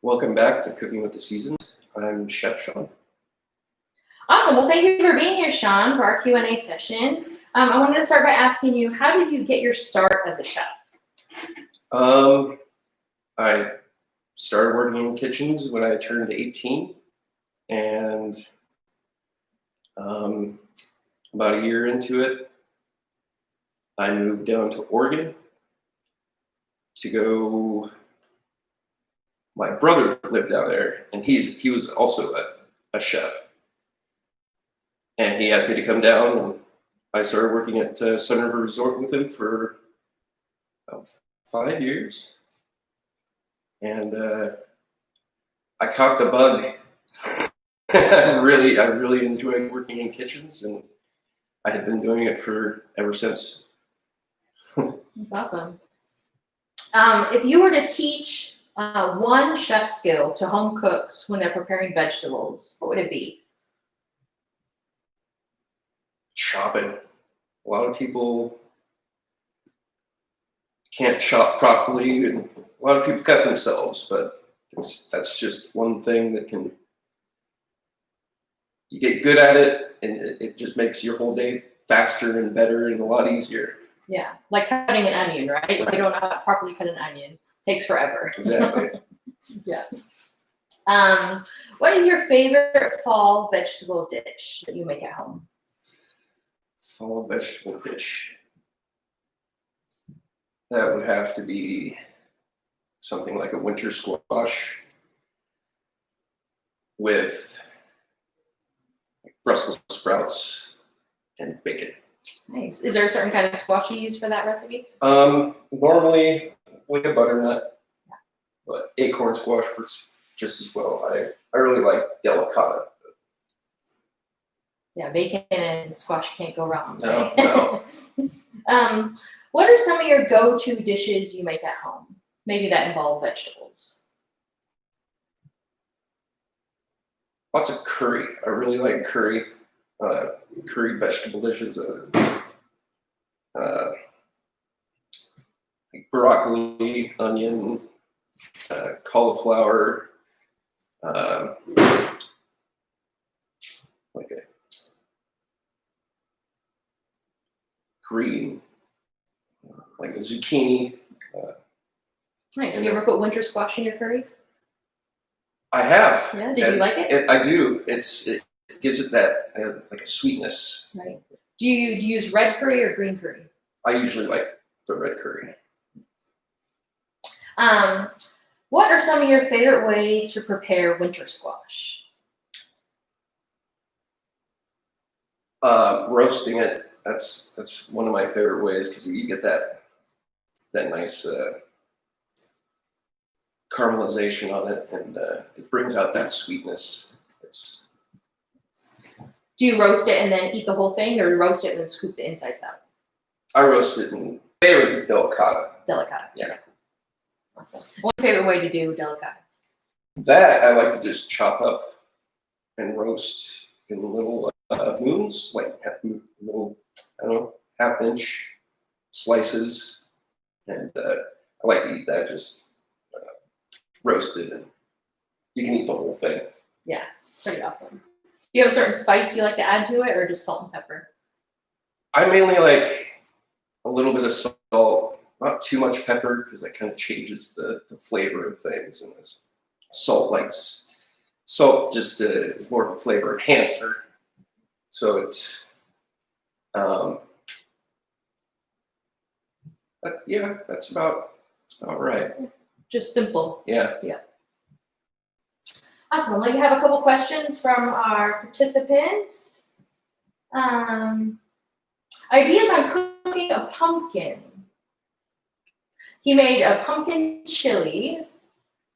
Welcome back to Cooking with the Seasons. I'm Chef Sean. Awesome. Well, thank you for being here, Sean, for our Q&A session. I wanted to start by asking you, how did you get your start as a chef? I started working in kitchens when I turned 18, and about a year into it, I moved down to Oregon to go. My brother lived down there, and he was also a chef, and he asked me to come down, and I started working at Sun River Resort with him for about 5 years, and I caught the bug. I really enjoyed working in kitchens, and I had been doing it ever since. That's awesome. If you were to teach one chef skill to home cooks when they're preparing vegetables, what would it be? Chopping. A lot of people can't chop properly, and a lot of people cut themselves, but that's just one thing that you get good at it, and it just makes your whole day faster and better and a lot easier. Yeah, like cutting an onion, right? If you don't know how to properly cut an onion, it takes forever. Exactly. Yeah. What is your favorite fall vegetable dish that you make at home? Fall vegetable dish. That would have to be something like a winter squash with Brussels sprouts and bacon. Nice. Is there a certain kind of squash you use for that recipe? Normally with a butternut, but acorn squash works just as well. I really like delicata. Yeah, bacon and squash can't go wrong. No, Right? no. What are some of your go-to dishes you make at home? Maybe that involve vegetables. Lots of curry. I really like curry. Curry vegetable dishes. Like broccoli, onion, cauliflower, like a green, like a zucchini. Nice. You ever put winter squash in your curry? I have. Yeah. Did you like it? I do. It gives it that like a sweetness. Right. Do you use red curry or green curry? I usually like the red curry. What are some of your favorite ways to prepare winter squash? Roasting it. That's one of my favorite ways because you get that nice caramelization on it, and it brings out that sweetness. Do you roast it and then eat the whole thing, or roast it and then scoop the insides out? I roast it, and favorite is delicata. Delicata. Yeah. Awesome. One favorite way to do delicata? That I like to just chop up and roast in little moons, like little, I don't know, half-inch slices, and I like to eat that just roasted, and you can eat the whole thing. Yeah, pretty awesome. Do you have a certain spice you like to add to it, or just salt and pepper? I mainly like a little bit of salt, not too much pepper, because that kind of changes the flavor of things. And salt just is more of a flavor enhancer. So it's, that's about right. Just simple. Yeah. Awesome. Well, you have a couple questions from our participants. Ideas on cooking a pumpkin. He made a pumpkin chili,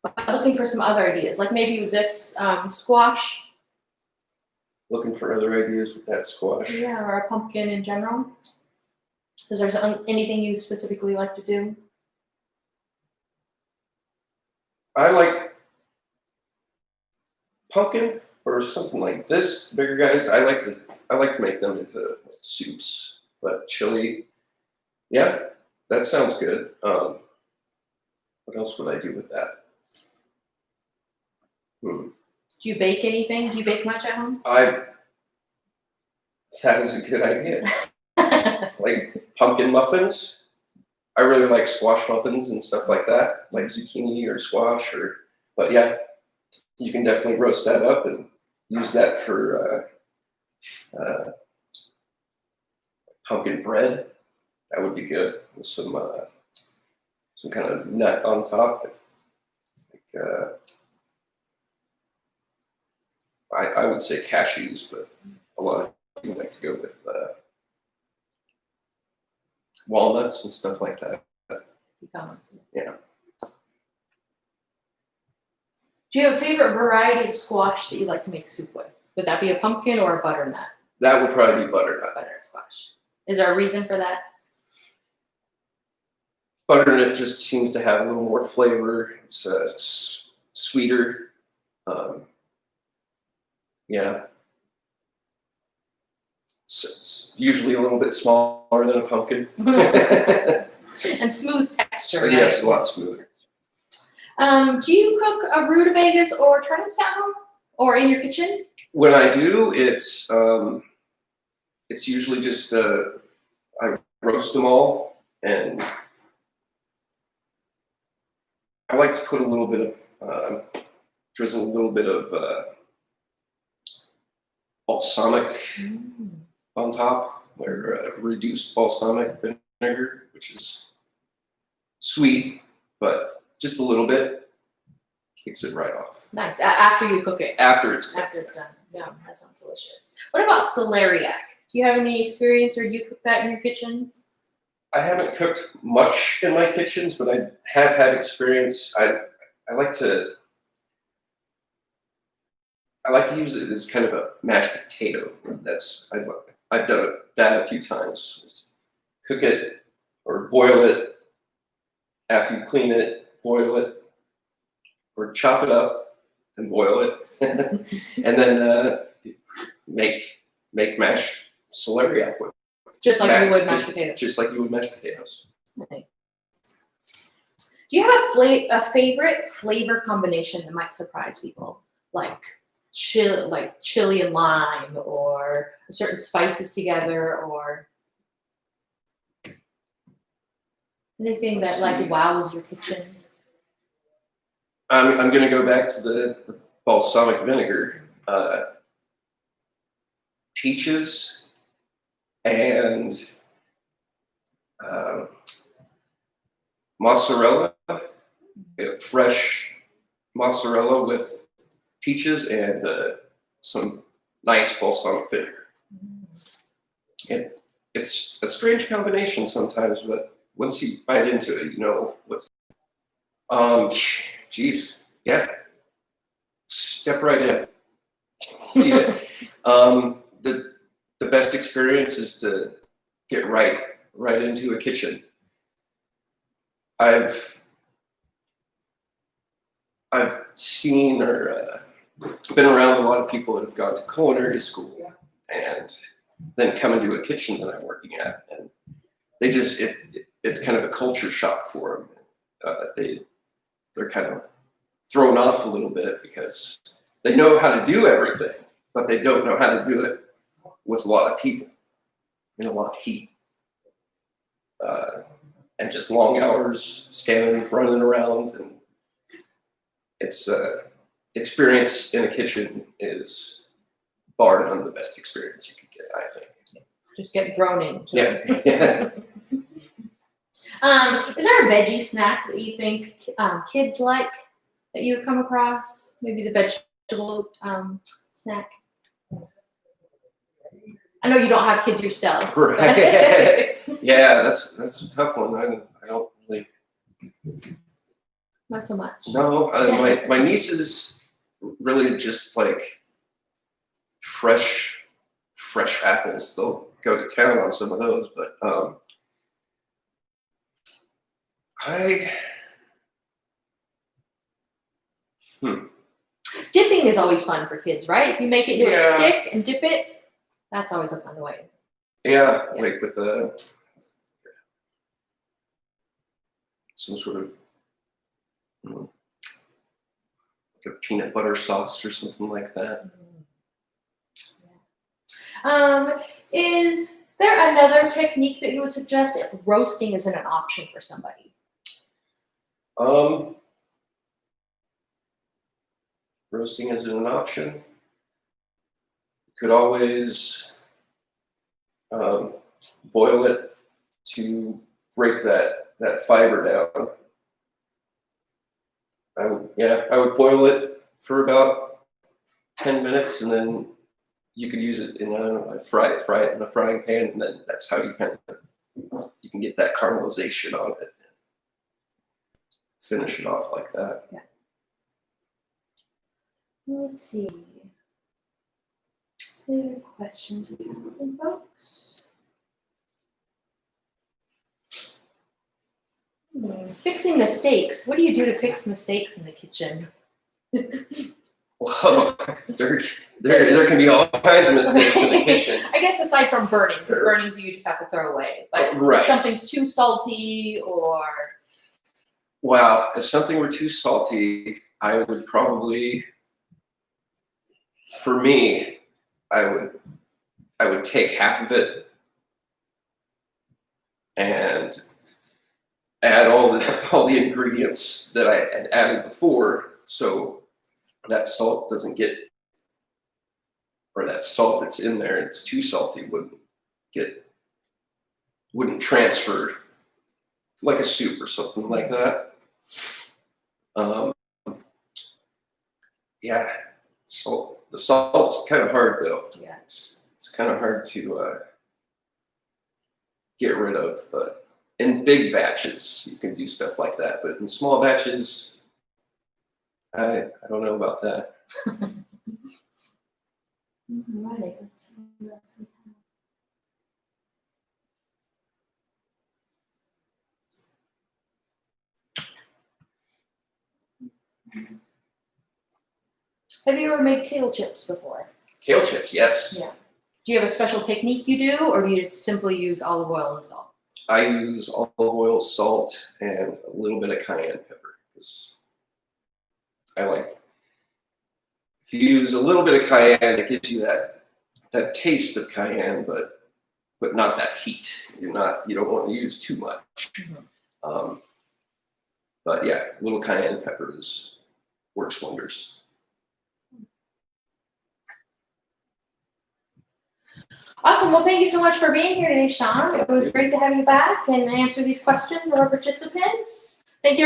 but looking for some other ideas, like maybe this squash. Looking for other ideas with that squash. Yeah, or a pumpkin in general. Is there anything you specifically like to do? I like pumpkin or something like this. Bigger guys, I like to make them into soups. But chili, yeah, that sounds good. What else would I do with that? Do you bake anything? Do you bake much at home? That is a good idea. Like pumpkin muffins. I really like squash muffins and stuff like that, like zucchini or squash but yeah, you can definitely roast that up and use that for pumpkin bread. That would be good with some kind of nut on top. Like, I would say cashews, but a lot of people like to go with walnuts and stuff like that. Yeah. Do you have a favorite variety of squash that you like to make soup with? Would that be a pumpkin or a butternut? That would probably be butternut. Butternut squash. Is there a reason for that? Butternut just seems to have a little more flavor. It's sweeter. Yeah. It's usually a little bit smaller than a pumpkin. And smooth texture. So yes, a lot smoother. Do you cook a rutabagas or turnips at home or in your kitchen? When I do, it's usually just I roast them all, and I like to put a little bit of drizzle a little bit of balsamic on top, or reduced balsamic vinegar, which is sweet, but just a little bit kicks it right off. Nice. After you cook it. After it's cooked. After it's done. Yeah, that sounds delicious. What about celeriac? Do you have any experience, or do you cook that in your kitchens? I haven't cooked much in my kitchens, but I have had experience. I like to use it as kind of a mashed potato. I've done that a few times. Just cook it or boil it. After you clean it, boil it, or chop it up and boil it, and then make mashed celeriac with it. Just like you would mashed potatoes. Just like you would mashed potatoes. Okay. Do you have a favorite flavor combination that might surprise people, like chili and lime, or certain spices together, or anything that like wows your kitchen? I'm going to go back to the balsamic vinegar. Peaches and mozzarella, fresh mozzarella with peaches and some nice balsamic vinegar. It's a strange combination sometimes, but once you bite into it, you know what's. Geez, yeah. Step right in. Yeah. The best experience is to get right into a kitchen. I've seen or been around a lot of people that have gone to culinary school and then come into a kitchen that I'm working at, and they just it's kind of a culture shock for them. They're kind of thrown off a little bit because they know how to do everything, but they don't know how to do it with a lot of people and a lot of heat, and just long hours standing, running around, and it's experience in a kitchen is bar none the best experience you could get, I think. Just getting thrown in. Yeah. Is there a veggie snack that you think kids like that you've come across? Maybe the vegetable snack. I know you don't have kids yourself. Right. Yeah, that's a tough one. I don't really. Not so much. No, my nieces really just like fresh apples. They'll go to town on some of those, but Dipping is always fun for kids, right? If you make it into Yeah. a stick and dip it, that's always a fun way. Yeah, like with some sort of a peanut butter sauce or something like that. Is there another technique that you would suggest if roasting isn't an option for somebody? Roasting isn't an option. You could always boil it to break that fiber down. I would boil it for about 10 minutes, and then you could use it in fry it in a frying pan, and then that's how you can get that caramelization on it. Finish it off like that. Yeah. Let's see. Any other questions we have from folks? Fixing mistakes. What do you do to fix mistakes in the kitchen? Whoa, there can be all kinds of mistakes in the kitchen. I guess aside from burning, because burnings you just have to throw away. But Right. if something's too salty or Wow, if something were too salty, I would probably, for me, I would take half of it and add all the ingredients that I had added before, so that salt doesn't get, or that salt that's in there, it's too salty, wouldn't transfer like a soup or something like that. Yeah, the salt's kind of hard though. yeah. It's kind of hard to get rid of, but in big batches you can do stuff like that. But in small batches, I don't know about that. Right. Let's see what else we have. Have you ever made kale chips before? Kale chips, yes. Yeah. Do you have a special technique you do, or do you just simply use olive oil and salt? I use olive oil, salt, and a little bit of cayenne pepper because I like. If you use a little bit of cayenne, it gives you that taste of cayenne, but not that heat. You don't want to use too much. Mm-hmm. But yeah, a little cayenne pepper works wonders. Awesome. Well, thank you so much for being here today, Sean. It was great to have you back and answer these questions of our participants.